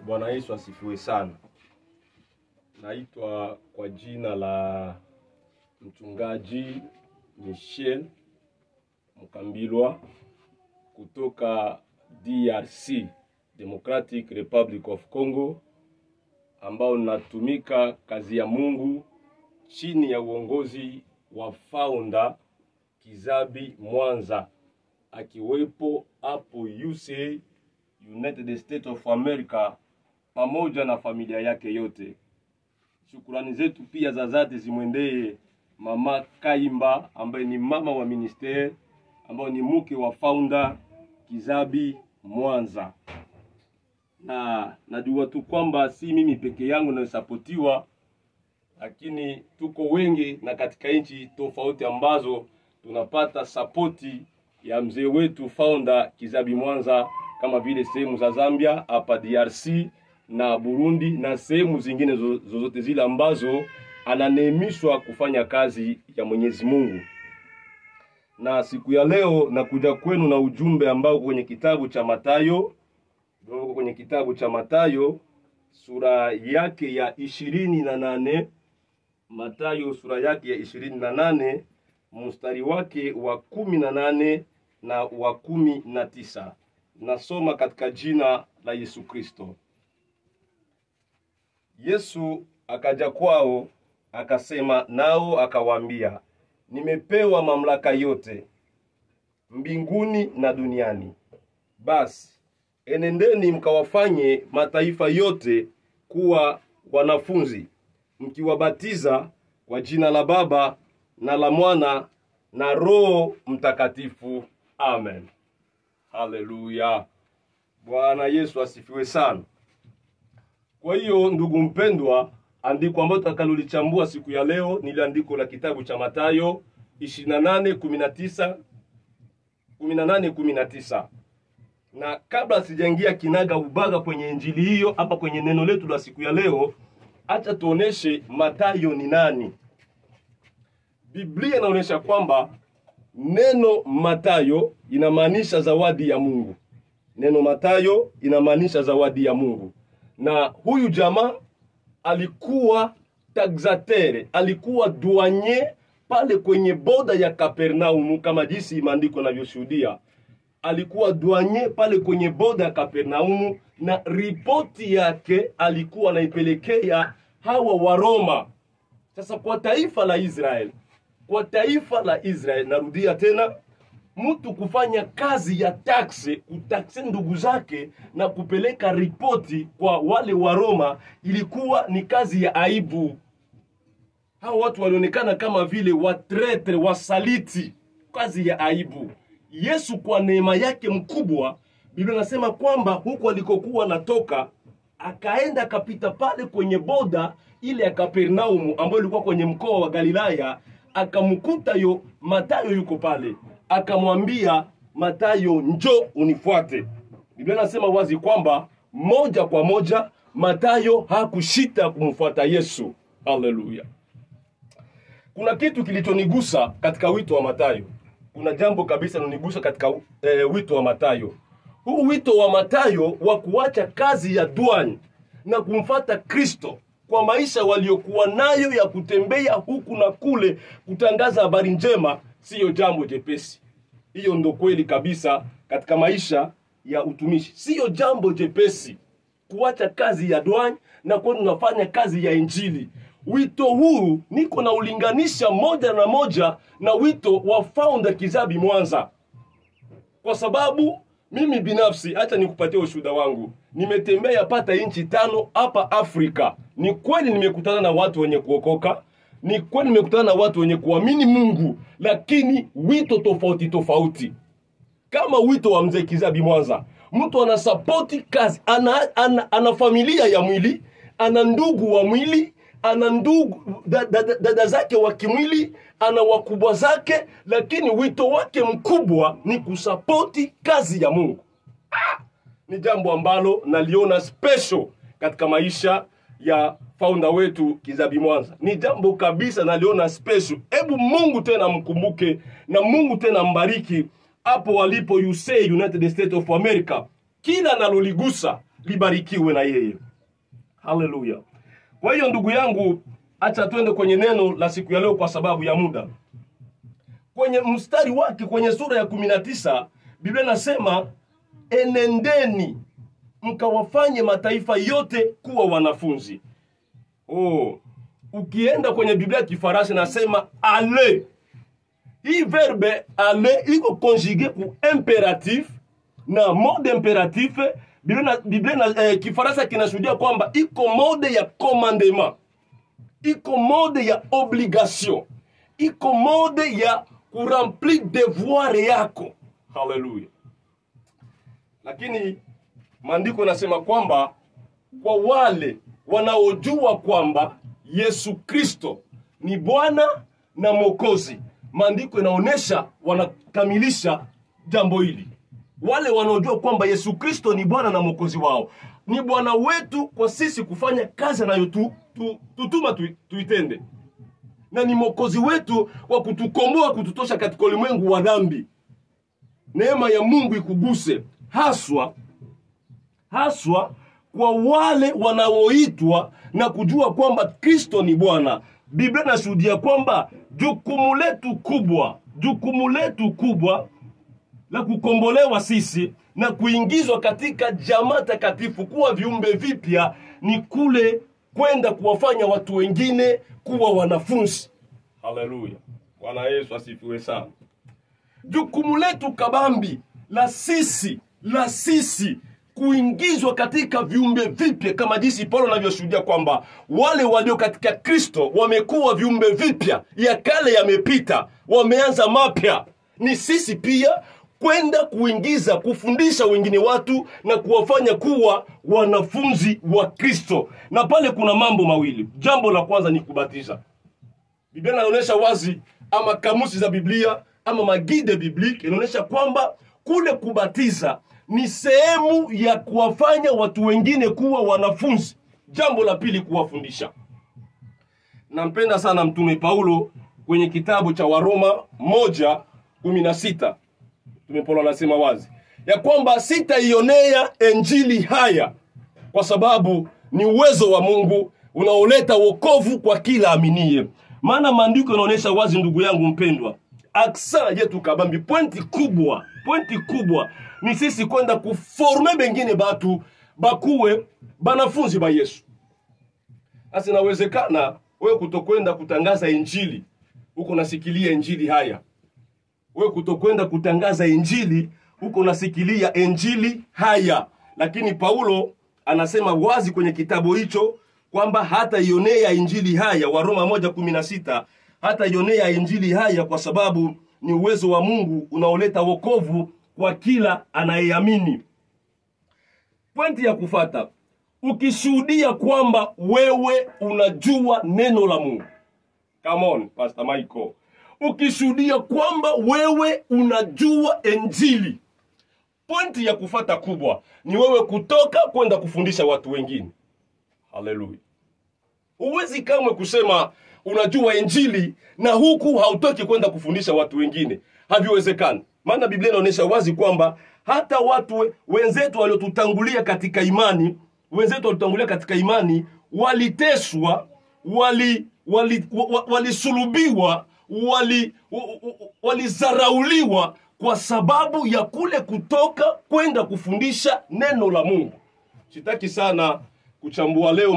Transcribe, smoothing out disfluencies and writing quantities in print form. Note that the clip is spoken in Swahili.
Bwana Yesu asifiwe sana. Naitwa kwa jina la mchungaji Michel Mkambilwa kutoka DRC, Democratic Republic of Congo, ambao natumika kazi ya Mungu chini ya uongozi wa founder Kizabi Mwanza, akiwepo hapo USA, United States of America, pamoja na familia yake yote. Shukrani zetu pia za dhati zimwendee Mama Kaimba, ambaye ni mama wa ministeri, ambaye ni mke wa founder Kizabi Mwanza. Na najua tu kwamba si mimi peke yangu nasapotiwa, lakini tuko wengi na katika nchi tofauti ambazo tunapata sapoti ya mzee wetu founder Kizabi Mwanza, kama vile sehemu za Zambia, hapa DRC na Burundi na sehemu zingine zozote zile ambazo ananeemishwa kufanya kazi ya Mwenyezi Mungu. Na siku ya leo nakuja kwenu na ujumbe ambao kwenye kitabu cha Mathayo, sura yake ya 28, Mathayo sura yake ya 28, mstari wake wa 18 na wa 19. Nasoma katika jina la Yesu Kristo. Yesu akaja kwao, akasema nao akawaambia, nimepewa mamlaka yote mbinguni na duniani. Basi enendeni mkawafanye mataifa yote kuwa wanafunzi, mkiwabatiza kwa jina la Baba na la Mwana na Roho Mtakatifu. Amen. Haleluya. Bwana Yesu asifiwe sana. Kwa hiyo ndugu mpendwa, andiko ambalo tutakalolichambua siku ya leo ni andiko la kitabu cha Mathayo 18:19. Na kabla sijaingia kinaga ubaga kwenye injili hiyo, hapa kwenye neno letu la siku ya leo, acha tuoneshe Mathayo ni nani. Biblia inaonyesha kwamba neno Mathayo inamaanisha zawadi ya Mungu. Neno Mathayo inamaanisha zawadi ya Mungu. Na huyu jamaa alikuwa taxatere, alikuwa douanier pale kwenye boda ya Kapernaum, kama jinsi maandiko yanavyoshuhudia. Alikuwa douanier pale kwenye boda ya Kapernaum, na ripoti yake alikuwa anaipelekea hawa wa Roma. Sasa kwa taifa la Israel, narudia tena, mtu kufanya kazi ya kutaksi ndugu zake na kupeleka ripoti kwa wale wa Roma, ilikuwa ni kazi ya aibu. Hao watu walionekana kama vile watretre, wasaliti, kazi ya aibu. Yesu kwa neema yake mkubwa, Biblia inasema kwamba huko alikokuwa natoka, akaenda akapita pale kwenye boda ile ya Kapernaum ambayo ilikuwa kwenye mkoa wa Galilaya, akamkuta Mathayo yuko pale. Akamwambia Mathayo, njoo unifuate. Biblia inasema wazi kwamba moja kwa moja Mathayo hakushita kumfuata Yesu. Haleluya. Kuna kitu kilichonigusa katika wito wa Mathayo. Kuna jambo kabisa linonigusa katika wito wa Mathayo. Huu wito wa Mathayo wa kuacha kazi ya douane na kumfuata Kristo, kwa maisha waliokuwa nayo ya kutembea huku na kule kutangaza habari njema, sio jambo jepesi. Hiyo ndo kweli kabisa katika maisha ya utumishi. Sio jambo jepesi kuacha kazi ya douane na kwenda unafanya kazi ya injili. Wito huu niko na ulinganisha moja na moja na wito wa founder Kizabi Mwanza. Kwa sababu mimi binafsi, acha nikupatie ushuhuda wangu, nimetembea pata nchi 5 hapa Afrika. Ni kweli nimekutana na watu wenye kuokoka, ni kweli nimekutana na watu wenye kuamini Mungu, lakini wito tofauti. Kama wito wa mzee Kizabi Mwanza, mtu anasapoti kazi, ana familia ya mwili, ana ndugu wa mwili, ana ndugu dada zake wa kimwili, ana wakubwa zake, lakini wito wake mkubwa ni kusapoti kazi ya Mungu. Ni jambo ambalo naliona special katika maisha ya founder wetu Kizabi Mwanza. Ni jambo kabisa naliona special. Hebu Mungu tena mkumbuke na Mungu tena mbariki hapo walipo USA, United States of America. Kila naloligusa libarikiwe na yeye. Haleluya. Kwa hiyo ndugu yangu, acha twende kwenye neno la siku ya leo kwa sababu ya muda. Kwenye mstari wake kwenye sura ya 19, Biblia inasema enendeni mkawafanye mataifa yote kuwa wanafunzi. Ukienda kwenye Biblia Kifaransa nasema aller. Hii verbe aller iko conjugué ku imperatif na mode imperatif. Biblia Kifaransa kinashuhudia kwamba iko mode ya commandement, iko mode ya obligation, iko mode ya kuremplir devoir yako. Haleluya. Lakini maandiko nasema kwamba kwa wale wanaojua kwamba Yesu Kristo ni Bwana na Mwokozi, maandiko inaonesha wanakamilisha jambo hili. Wale wanaojua kwamba Yesu Kristo ni Bwana na Mwokozi wao, ni Bwana wetu kwa sisi kufanya kazi anayotutuma tuitende, na ni Mwokozi wetu wa kutukomboa, kututosha katika ulimwengu wa dhambi. Neema ya Mungu ikuguse haswa kwa wale wanaoitwa na kujua kwamba Kristo ni Bwana. Biblia inashuhudia kwamba jukumu letu kubwa la kukombolewa sisi na kuingizwa katika jamaa takatifu, kuwa viumbe vipya, ni kule kwenda kuwafanya watu wengine kuwa wanafunzi. Haleluya. Bwana Yesu asifiwe sana. Jukumu letu kabambi la sisi kuingizwa katika viumbe vipya, kama jinsi Paulo anavyoshuhudia kwamba wale walio katika Kristo wamekuwa viumbe vipya, ya kale yamepita, wameanza mapya. Ni sisi pia kwenda kuingiza, kufundisha wengine watu na kuwafanya kuwa wanafunzi wa Kristo. Na pale kuna mambo mawili. Jambo la kwanza ni kubatiza. Biblia inaonyesha wazi, ama kamusi za Biblia ama magide biblike inaonyesha kwamba kule kubatiza ni sehemu ya kuwafanya watu wengine kuwa wanafunzi. Jambo la pili, kuwafundisha. Nampenda sana Mtume Paulo kwenye kitabu cha Waroma 1:16. Mtume Paulo anasema wazi ya kwamba sitaionea injili haya, kwa sababu ni uwezo wa Mungu unaoleta wokovu kwa kila aminiye. Maana maandiko yanaonyesha wazi, ndugu yangu mpendwa, aksa yetu kabambi, pointi kubwa ni sisi kwenda kuforme bengine batu bakuwe banafunzi ba Yesu. Asi nawezekana wewe kutokwenda kutangaza injili, uko nasikilia injili haya. Wewe kutokwenda kutangaza injili, uko nasikilia injili haya. Lakini Paulo anasema wazi kwenye kitabu hicho kwamba hata ionea injili haya, Waroma 1:16, hata ionea injili haya kwa sababu ni uwezo wa Mungu unaoleta wokovu kwa kila anayeamini. Pointi ya kufata, ukishuhudia kwamba wewe unajua neno la Mungu. Come on, Pastor Michael. Ukishuhudia kwamba wewe unajua injili, pointi ya kufata kubwa ni wewe kutoka kwenda kufundisha watu wengine. Haleluya. Huwezi kamwe kusema unajua injili na huku hautoki kwenda kufundisha watu wengine. Haviwezekani. Maana Biblia inaonyesha wazi kwamba hata watu wenzetu waliotutangulia katika imani, waliteswa, walisulubiwa, walizarauliwa kwa sababu ya kule kutoka kwenda kufundisha neno la Mungu. Sitaki sana kuchambua leo